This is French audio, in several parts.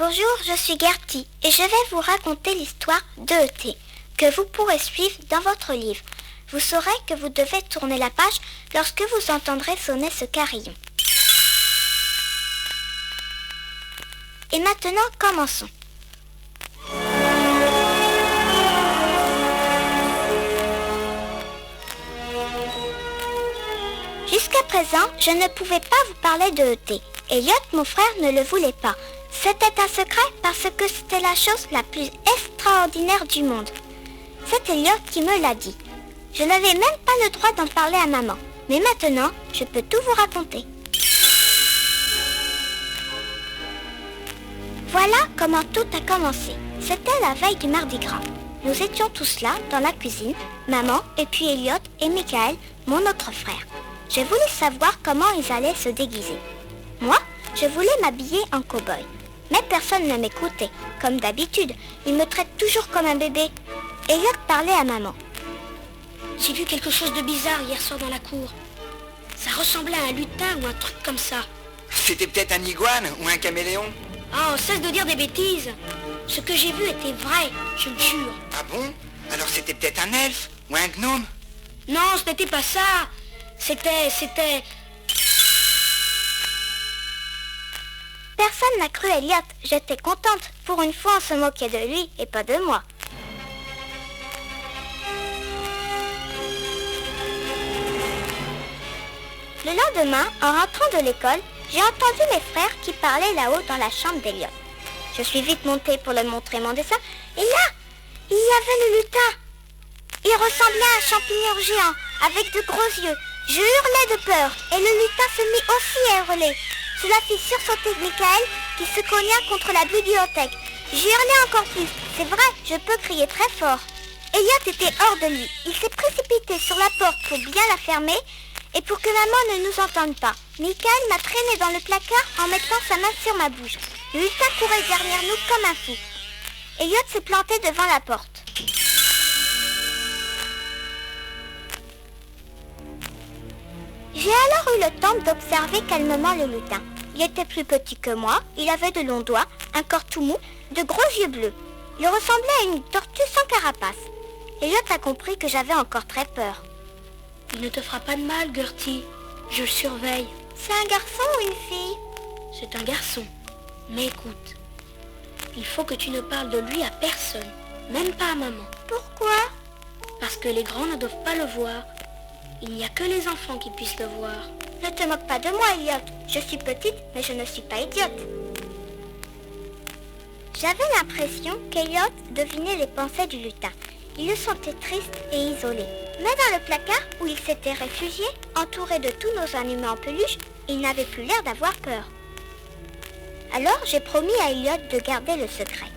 Bonjour, je suis Gertie et je vais vous raconter l'histoire de E.T. que vous pourrez suivre dans votre livre. Vous saurez que vous devez tourner la page lorsque vous entendrez sonner ce carillon. Et maintenant, commençons. Jusqu'à présent, je ne pouvais pas vous parler de E.T. Elliot, mon frère, ne le voulait pas. C'était un secret parce que c'était la chose la plus extraordinaire du monde. C'est Elliot qui me l'a dit. Je n'avais même pas le droit d'en parler à maman. Mais maintenant, je peux tout vous raconter. Voilà comment tout a commencé. C'était la veille du Mardi Gras. Nous étions tous là, dans la cuisine, maman et puis Elliot et Michael, mon autre frère. Je voulais savoir comment ils allaient se déguiser. Moi, je voulais m'habiller en cow-boy. Mais personne ne m'écoutait. Comme d'habitude, ils me traitent toujours comme un bébé. Elliot parlait à maman. J'ai vu quelque chose de bizarre hier soir dans la cour. Ça ressemblait à un lutin ou un truc comme ça. C'était peut-être un iguane ou un caméléon. Oh, cesse de dire des bêtises. Ce que j'ai vu était vrai, je le jure. Ah bon? Alors c'était peut-être un elfe ou un gnome? Non, ce n'était pas ça. C'était... Personne n'a cru Elliot. J'étais contente. Pour une fois, on se moquait de lui et pas de moi. Le lendemain, en rentrant de l'école, j'ai entendu mes frères qui parlaient là-haut dans la chambre d'Elliot. Je suis vite montée pour leur montrer mon dessin. Et là, il y avait le lutin. Il ressemblait à un champignon géant, avec de gros yeux. Je hurlais de peur, et le lutin se mit aussi à hurler. Cela fit sursauter Michael, qui se cogna contre la bibliothèque. J'ai hurlé encore plus. C'est vrai, je peux crier très fort. Elliot était hors de lui. Il s'est précipité sur la porte pour bien la fermer, et pour que maman ne nous entende pas. Michael m'a traîné dans le placard en mettant sa main sur ma bouche. Le lutin courait derrière nous comme un fou. Elliot s'est planté devant la porte. J'ai alors eu le temps d'observer calmement le lutin. Il était plus petit que moi, il avait de longs doigts, un corps tout mou, de gros yeux bleus. Il ressemblait à une tortue sans carapace. Elliot a compris que j'avais encore très peur. Il ne te fera pas de mal, Gertie. Je le surveille. C'est un garçon ou une fille? C'est un garçon. Mais écoute, il faut que tu ne parles de lui à personne, même pas à maman. Pourquoi? Parce que les grands ne doivent pas le voir. Il n'y a que les enfants qui puissent le voir. Ne te moque pas de moi, Elliot. Je suis petite, mais je ne suis pas idiote. J'avais l'impression qu'Elliot devinait les pensées du lutin. Il le sentait triste et isolé. Mais dans le placard où il s'était réfugié, entouré de tous nos animaux en peluche, il n'avait plus l'air d'avoir peur. Alors j'ai promis à Elliot de garder le secret.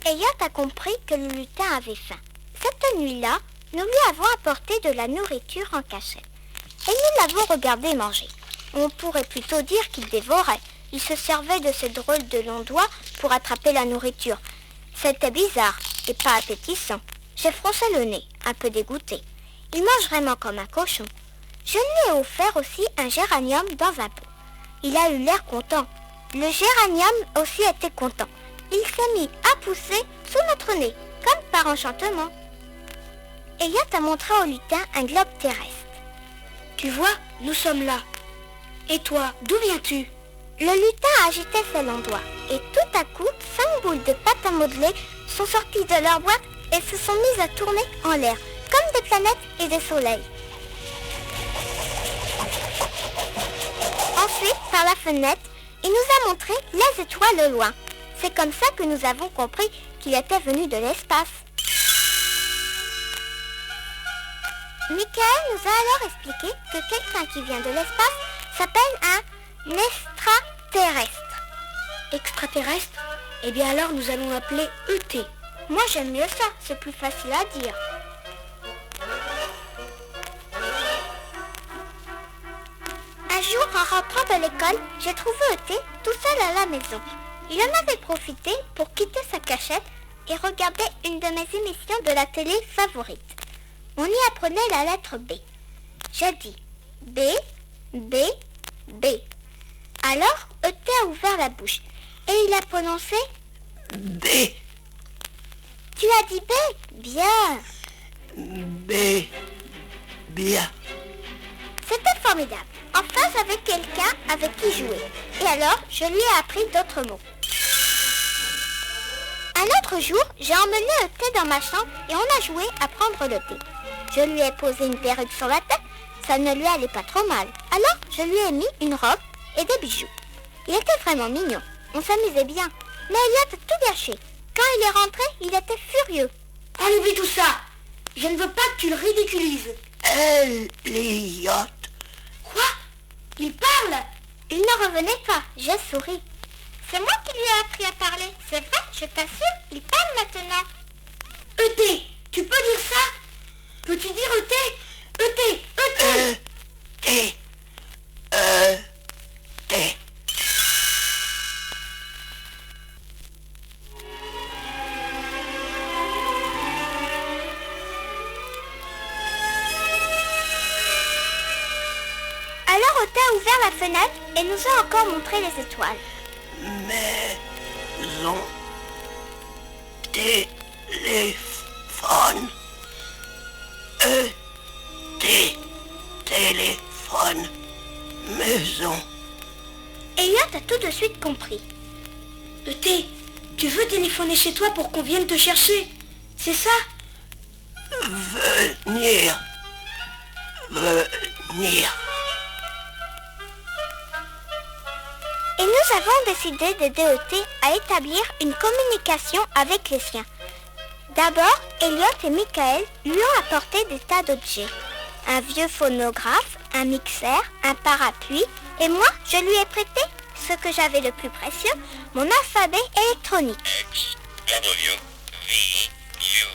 Elliot a compris que le lutin avait faim. Cette nuit-là, nous lui avons apporté de la nourriture en cachette. Et nous l'avons regardé manger. On pourrait plutôt dire qu'il dévorait. Il se servait de ses drôles de longs doigts pour attraper la nourriture. C'était bizarre et pas appétissant. J'ai froncé le nez, un peu dégoûté. Il mange vraiment comme un cochon. Je lui ai offert aussi un géranium dans un pot. Il a eu l'air content. Le géranium aussi était content. Il s'est mis à pousser sous notre nez, comme par enchantement. Elliot a montré au lutin un globe terrestre. Tu vois, nous sommes là. Et toi, d'où viens-tu? Le lutin agitait ses longs doigts, et tout à coup, 5 boules de pâte à modeler sont sorties de leur boîte et se sont mises à tourner en l'air, comme des planètes et des soleils. Ensuite, par la fenêtre, il nous a montré les étoiles au loin. C'est comme ça que nous avons compris qu'il était venu de l'espace. Michael nous a alors expliqué que quelqu'un qui vient de l'espace s'appelle un extraterrestre. Extraterrestre? Eh bien alors nous allons l'appeler E.T. Moi j'aime mieux ça, c'est plus facile à dire. Un jour, en rentrant de l'école, j'ai trouvé E.T. tout seul à la maison. Il en avait profité pour quitter sa cachette et regarder une de mes émissions de la télé favorite. On y apprenait la lettre B. J'ai dit B, B, B. Alors, E.T. a ouvert la bouche et il a prononcé B, Tu as dit B? Bien. B, bien. C'était formidable. Enfin, j'avais quelqu'un avec qui jouer. Et alors, je lui ai appris d'autres mots. Un autre jour, j'ai emmené E.T. dans ma chambre et on a joué à prendre le thé. Je lui ai posé une perruque sur la tête. Ça ne lui allait pas trop mal. Alors, je lui ai mis une robe et des bijoux. Il était vraiment mignon. On s'amusait bien. Mais Elliot a tout gâché. Quand il est rentré, il était furieux. Enlevez tout ça. Je ne veux pas que tu le ridiculises. Elliot. Quoi? Il parle? Il ne revenait pas. J'ai souri. C'est moi qui lui ai appris à parler. C'est vrai, je t'assure, il parle maintenant. E.T., tu peux dire ça? Peux-tu dire E.T.? E.T., E.T. T, T. Alors E.T. a ouvert la fenêtre et nous a encore montré les étoiles. Maison. Téléphone. E-T. Téléphone. Maison. Elliot a tout de suite compris. E.T., tu veux téléphoner chez toi pour qu'on vienne te chercher? C'est ça? Venir. Venir. Et nous avons décidé d'aider E.T. à établir une communication avec les siens. D'abord, Elliot et Michael lui ont apporté des tas d'objets. Un vieux phonographe, un mixeur, un parapluie, et moi, je lui ai prêté ce que j'avais le plus précieux, mon alphabet électronique. X, W, V, U,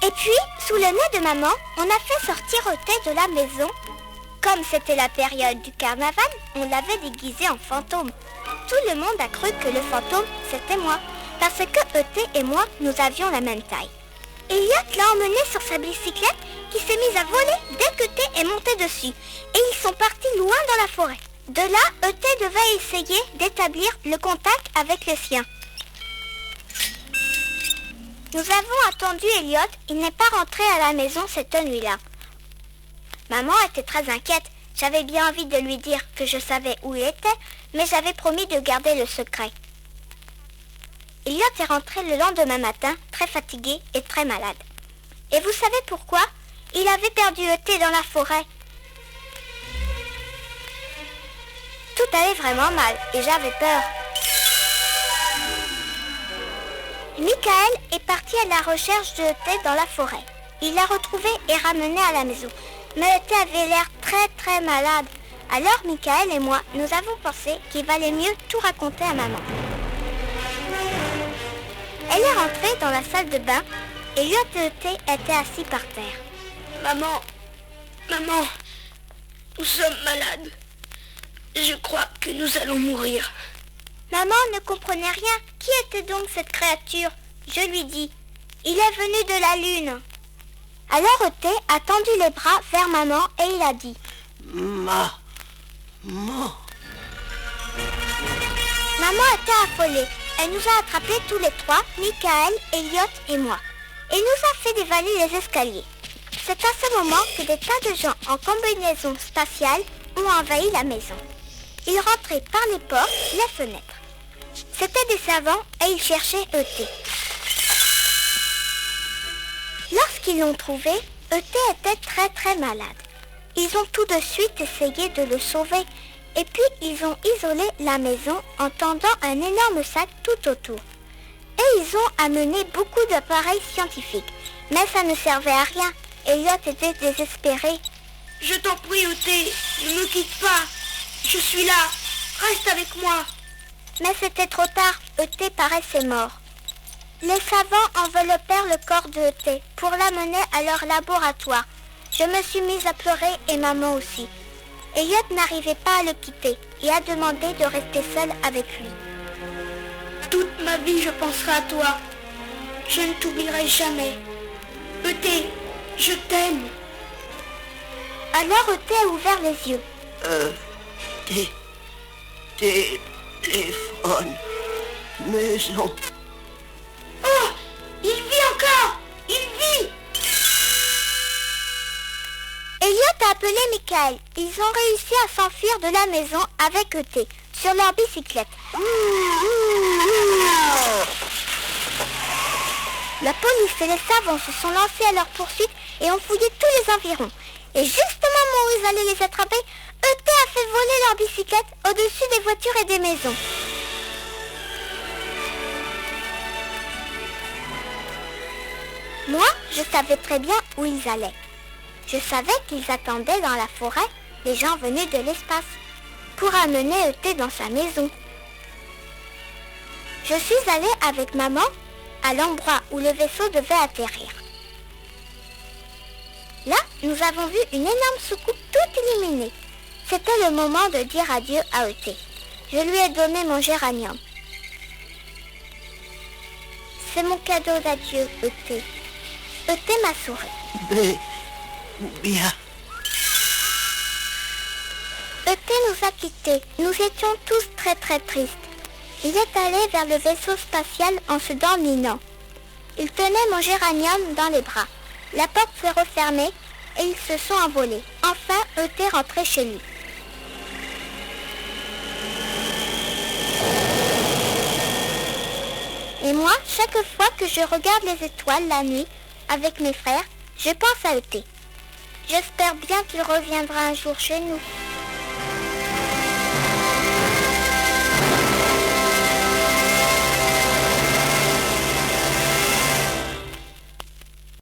A. Et puis, sous le nez de maman, on a fait sortir E.T. de la maison. Comme c'était la période du carnaval, on l'avait déguisé en fantôme. Tout le monde a cru que le fantôme, c'était moi, parce que E.T. et moi, nous avions la même taille. Elliot l'a emmené sur sa bicyclette qui s'est mise à voler dès qu'E.T. est monté dessus. Et ils sont partis loin dans la forêt. De là, E.T. devait essayer d'établir le contact avec le sien. Nous avons attendu Elliot, il n'est pas rentré à la maison cette nuit-là. Maman était très inquiète. J'avais bien envie de lui dire que je savais où il était, mais j'avais promis de garder le secret. Elliot est rentré le lendemain matin, très fatigué et très malade. Et vous savez pourquoi? Il avait perdu E.T. dans la forêt. Tout allait vraiment mal et j'avais peur. Michael est parti à la recherche de E.T. dans la forêt. Il l'a retrouvé et ramené à la maison. Mais E.T. avait l'air très malade. Alors Michael et moi, nous avons pensé qu'il valait mieux tout raconter à maman. Elle est rentrée dans la salle de bain et Elliot et E.T. étaient assis par terre. Maman, nous sommes malades. Je crois que nous allons mourir. Maman ne comprenait rien. Qui était donc cette créature? Je lui dis. Il est venu de la lune. Alors E.T. a tendu les bras vers maman et il a dit. Maman. Maman était affolée. Elle nous a attrapés tous les trois, Michael, Elliot et moi, et nous a fait dévaler les escaliers. C'est à ce moment que des tas de gens en combinaison spatiale ont envahi la maison. Ils rentraient par les portes, les fenêtres. C'étaient des savants et ils cherchaient E.T. Lorsqu'ils l'ont trouvé, E.T. était très malade. Ils ont tout de suite essayé de le sauver. Et puis, ils ont isolé la maison en tendant un énorme sac tout autour. Et ils ont amené beaucoup d'appareils scientifiques. Mais ça ne servait à rien. Elliot était désespéré. Je t'en prie, E.T., ne me quitte pas. Je suis là. Reste avec moi. Mais c'était trop tard. E.T. paraissait mort. Les savants enveloppèrent le corps de E.T. pour l'amener à leur laboratoire. Je me suis mise à pleurer et maman aussi. Elliot n'arrivait pas à le quitter et a demandé de rester seul avec lui. Toute ma vie, je penserai à toi. Je ne t'oublierai jamais. E.T., je t'aime. Alors E.T. a ouvert les yeux. Téléphone. Maison. Oh, il vit encore. Il vit. Elliot a appelé Michael. Ils ont réussi à s'enfuir de la maison avec E.T. sur leur bicyclette. La police et les savants se sont lancés à leur poursuite et ont fouillé tous les environs. Et juste au moment où ils allaient les attraper, E.T. a fait voler leur bicyclette au-dessus des voitures et des maisons. Moi, je savais très bien où ils allaient. Je savais qu'ils attendaient dans la forêt les gens venus de l'espace pour amener E.T. dans sa maison. Je suis allée avec maman à l'endroit où le vaisseau devait atterrir. Là, nous avons vu une énorme soucoupe toute illuminée. C'était le moment de dire adieu à E.T. Je lui ai donné mon géranium. C'est mon cadeau d'adieu, E.T. E.T. m'a souri. Mais bien. E.T. nous a quittés. Nous étions tous très très tristes. Il est allé vers le vaisseau spatial en se dominant. Il tenait mon géranium dans les bras. La porte s'est refermée et ils se sont envolés. Enfin, E.T. rentrait chez lui. Et moi, chaque fois que je regarde les étoiles la nuit avec mes frères, je pense à E.T. J'espère bien qu'il reviendra un jour chez nous.